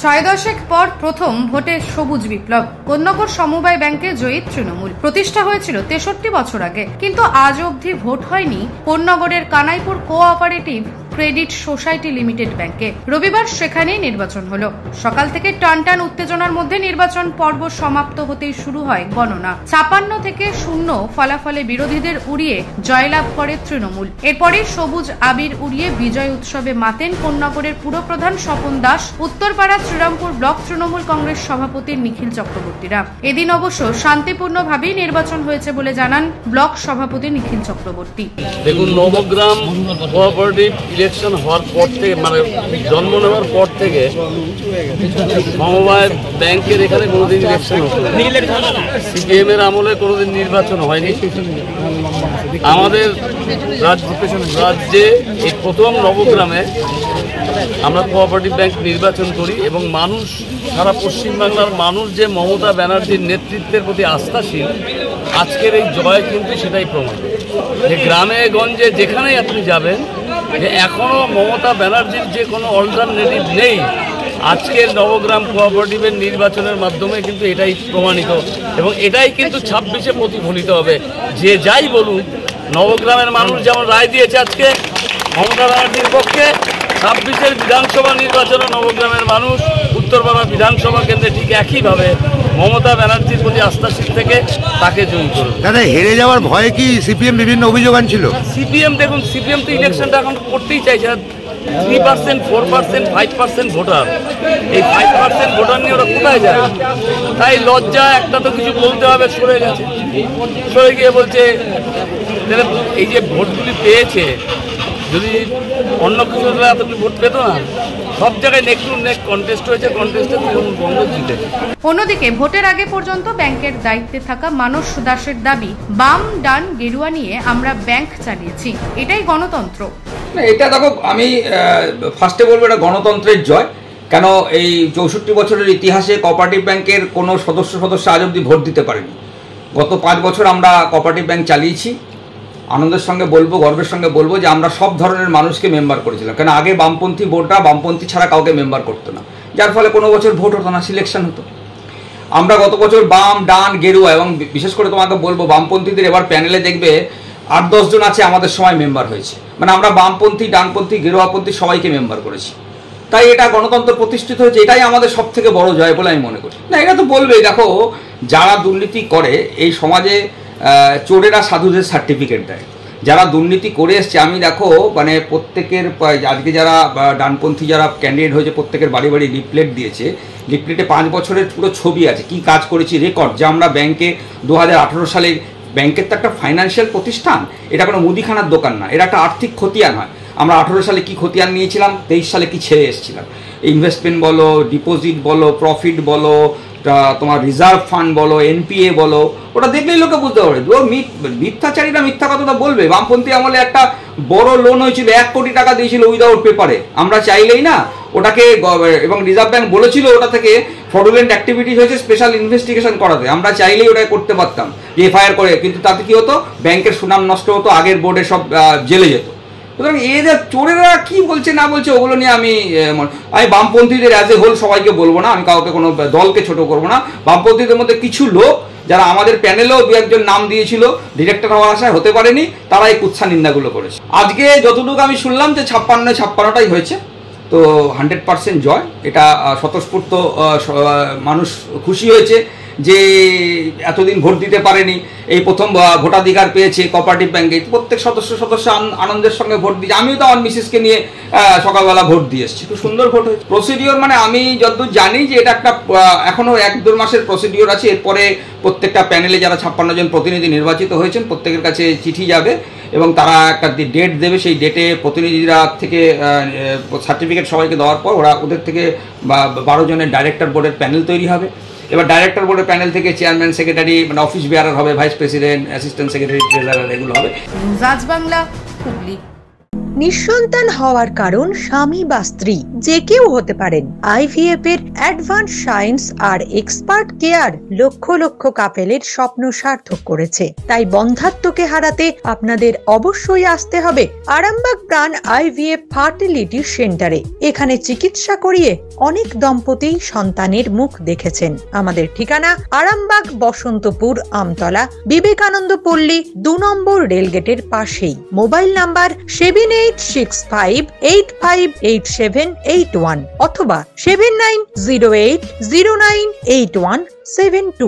ছয় দশক পর প্রথম ভোটে সবুজ বিপ্লব। কোন্নগর সমবায় ব্যাংকে জয়ী তৃণমূল। প্রতিষ্ঠা হয়েছিল 63 বছর আগে, কিন্তু আজ অবধি ভোট হয়নি কোন্নগরের Kanaipur cooperative credit society limited ব্যাংকে। রবিবার সেখানেই নির্বাচন হলো। সকাল থেকে টানটান উত্তেজনার মধ্যে নির্বাচন পর্ব সমাপ্ত হতেই শুরু হয় গণনা। 56 থেকে 0 ফলাফলে বিরোধীদের উড়িয়ে জয়লাভ করে তৃণমূল। এরপরে সবুজ আবির উড়িয়ে বিজয় উৎসবে মাতেন কোন্নগরের পুরপ্রধান স্বপন দাস, উত্তরপাড়া শ্রীরামপুর ব্লক তৃণমূল কংগ্রেস সভাপতি নিখিল চক্রবর্তীরা। এদিন অবশ্য শান্তিপূর্ণভাবেই নির্বাচন হয়েছে বলে জানান ব্লক সভাপতি নিখিল চক্রবর্তী। দেখুন, নবগ্রাম কোঅপারেটিভ ইলেকশন হওয়ার পর থেকে, মানে জন্ম নেওয়ার পর থেকে সমবায় ব্যাংকের এখানে কোনোদিন ইলেকশন হতো, সিপিএম এর আমলে কোনোদিন নির্বাচন হয়নি। আমাদের রাজ্যে এই প্রথম নবগ্রামে আমরা কোঅপারেটিভ ব্যাংক নির্বাচন করি এবং মানুষ, সারা পশ্চিমবাংলার মানুষ যে মমতা ব্যানার্জির নেতৃত্বের প্রতি আস্থাশীল, আজকের এই জয় কিন্তু সেটাই প্রমাণ। যে গ্রামে গঞ্জে যেখানেই আপনি যাবেন, যে এখনও মমতা ব্যানার্জির যে কোনো অল্টারনেটিভ নেই, আজকের নবগ্রাম কোঅপারেটিভের নির্বাচনের মাধ্যমে কিন্তু এটাই প্রমাণিত এবং এটাই কিন্তু 26-এ প্রতিফলিত হবে। যে যাই বলুন, নবগ্রামের মানুষ যেমন রায় দিয়েছে আজকে মমতা ব্যানার্জির পক্ষে, 26-এর বিধানসভা নির্বাচনে নবগ্রামের মানুষ উত্তরপাড়া বিধানসভা কেন্দ্রে ঠিক একইভাবে মমতা ব্যানার্জির প্রতি আস্থাশীল থেকে তাকে জয়ী করবে। দাদা, হেরে যাওয়ার ভয়ে কি সিপিএম বিভিন্ন অভিযোগ আনছিল? সিপিএম, দেখুন, সিপিএম তো ইলেকশনটা এখন করতেই চাইছে। 3%, 4%, 5% ভোটার, এই 5% ভোটার নিয়ে ওরা কোথায় যায়? তাই লজ্জা, একটা তো কিছু বলতে হবে, সরে গেছে। সরে গিয়ে বলছে এই যে ভোটগুলি পেয়েছে, যদি অন্য কিছু হলে এতগুলি ভোট পেত না। সব জায়গায় নেক টু নেক কন্টেস্ট হয়েছে, কন্টেস্টে তৃণমূল কংগ্রেস জিতেছে। অন্যদিকে ভোটের আগে পর্যন্ত ব্যাংকের দায়িত্বে থাকা মানস দাসের দাবি, বাম ডান গেরুয়া নিয়ে আমরা ব্যাংক চালিয়েছি, এটাই গণতন্ত্র। এটা দেখো, আমি ফার্স্টে বলবো এটা গণতন্ত্রের জয়। কেন, এই 64 বছরের ইতিহাসে কোঅপারেটিভ ব্যাংকের কোনো সদস্য আজ অব্দি ভোট দিতে পারেনি। গত 5 বছর আমরা কোঅপারেটিভ ব্যাংক চালিয়েছি। আনন্দের সঙ্গে বলবো, গর্বের সঙ্গে বলবো যে আমরা সব ধরনের মানুষকে মেম্বার করেছিলাম। কেন, আগে বামপন্থী ভোটটা বামপন্থী ছাড়া কাউকে মেম্বার করতো না, যার ফলে কোনো বছর ভোট হতো না, সিলেকশন হতো। আমরা গত বছর বাম ডান গেরুয়া, এবং বিশেষ করে তোমাকে বলবো বামপন্থীদের এবার প্যানেলে দেখবে 8-10 জন আছে আমাদের সময় মেম্বার হয়েছে। মানে আমরা বামপন্থী, ডানপন্থী, গেরুয়াপন্থী সবাইকে মেম্বার করেছি। তাই এটা গণতন্ত্র প্রতিষ্ঠিত হয়েছে, এটাই আমাদের সব থেকে বড় জয় বলে আমি মনে করি। না, এটা তো বলবেই। দেখো, যারা দুর্নীতি করে এই সমাজে, চোরেরা সাধুদের সার্টিফিকেট দেয়। যারা দুর্নীতি করে এসছে, আমি দেখো মানে প্রত্যেকের, আজকে যারা ডানপন্থী যারা ক্যান্ডিডেট হয়েছে, প্রত্যেকের বাড়ি বাড়ি লিফলেট দিয়েছে। লিফলেটে 5 বছরের পুরো ছবি আছে, কি কাজ করেছি, রেকর্ড। যে আমরা ব্যাংকে 2018 সালে, ব্যাংকের তো একটা ফাইন্যান্সিয়াল প্রতিষ্ঠান, এটা কোনো মুদিখানার দোকান না, এটা একটা আর্থিক খতিয়ান হয়। আমরা 18 সালে কি খতিয়ান নিয়েছিলাম, 23 সালে কি ছেড়ে এসেছিলাম। ইনভেস্টমেন্ট বলো, ডিপোজিট বলো, প্রফিট বলো, তোমার রিজার্ভ ফান্ড বলো, এনপিএ বলো, ওটা দেখলেই লোকে বুঝতে পারবে। মিথ্যাচারীরা মিথ্যা কথাটা বলবে। বামপন্থী আমলে একটা বড় লোন হয়েছিল, 1 কোটি টাকা দিয়েছিল উইদাউট পেপারে। আমরা চাইলেই না ওটাকে, এবং রিজার্ভ ব্যাংক বলেছিল ওটা থেকে ফ্রডুলেন্ট অ্যাক্টিভিটিস হয়েছে, স্পেশাল ইনভেস্টিগেশন করাতে। আমরা চাইলেই ওটা করতে পারতাম, যে এফআইআর করে, কিন্তু তাতে কি হতো, ব্যাংকের সুনাম নষ্ট হতো, আগের বোর্ডে সব জেলে যেত। সুতরাং এই যে চোরেরা কি বলছে না বলছে, ওগুলো নিয়ে আমি বামপন্থীদের অ্যাজ এ হোল সবাইকে বলবো না, আমি কাউকে কোনো দলকে ছোট করবো না। বামপন্থীদের মধ্যে কিছু লোক যারা আমাদের প্যানেলেও 2-1 নাম দিয়েছিল, ডিরেক্টর হওয়ার আশায় হতে পারেনি, তারা এই কুৎসা নিন্দাগুলো করেছে। আজকে যতটুকু আমি শুনলাম যে 56-56টাই হয়েছে, তো 100% জয়। এটা স্বতঃস্ফূর্ত, মানুষ খুশি হয়েছে যে এতদিন ভোট দিতে পারেনি, এই প্রথম ভোটাধিকার পেয়েছে কোঅপারেটিভ ব্যাংকে। প্রত্যেক সদস্য আনন্দের সঙ্গে ভোট দিয়েছে। আমিও তো আমার মিসেসকে নিয়ে সকালবেলা ভোট দিয়ে এসেছি, খুব সুন্দর ভোট হয়েছে। প্রসিডিওর মানে আমি যতদূর জানি যে এটা একটা এখনও 1-2 মাসের প্রসিডিওর আছে। এরপরে প্রত্যেকটা প্যানেলে যারা 56 জন প্রতিনিধি নির্বাচিত হয়েছেন, প্রত্যেকের কাছে চিঠি যাবে এবং তারা একটা ডেট দেবে। সেই ডেটে প্রতিনিধিরা থেকে সার্টিফিকেট সবাইকে দেওয়ার পর ওদের থেকে 12 জনের ডাইরেক্টর বোর্ডের প্যানেল তৈরি হবে। এবার ডাইরেক্টর বোর্ডের প্যানেল থেকে চেয়ারম্যান, সেক্রেটারি, মানে অফিস বেয়ারার হবে, vice president, assistant secretary, treasurer, এগুলো হবে। বাংলা, হুগলি। নিঃসন্তান হওয়ার কারণ স্বামী বা স্ত্রী যে কেউ হতে পারেন। IVF এর অ্যাডভান্স সায়েন্স আর এক্সপার্ট কেয়ার লক্ষ লক্ষ কাপেলের স্বপ্ন সার্থক করেছে। তাই বন্ধাত্বকে হারাতে আপনাদের অবশ্যই আসতে হবে আরামবাগ প্রাণ IVF ফার্টিলিটি সেন্টারে। এখানে চিকিৎসা করিয়ে অনেক দম্পতি সন্তানের মুখ দেখেছেন। আমাদের ঠিকানা আরামবাগ বসন্তপুর আমতলা বিবেকানন্দ পল্লী 2 নম্বর রেলগেটের পাশেই। মোবাইল নাম্বার 7865858781 অথবা 7908098172।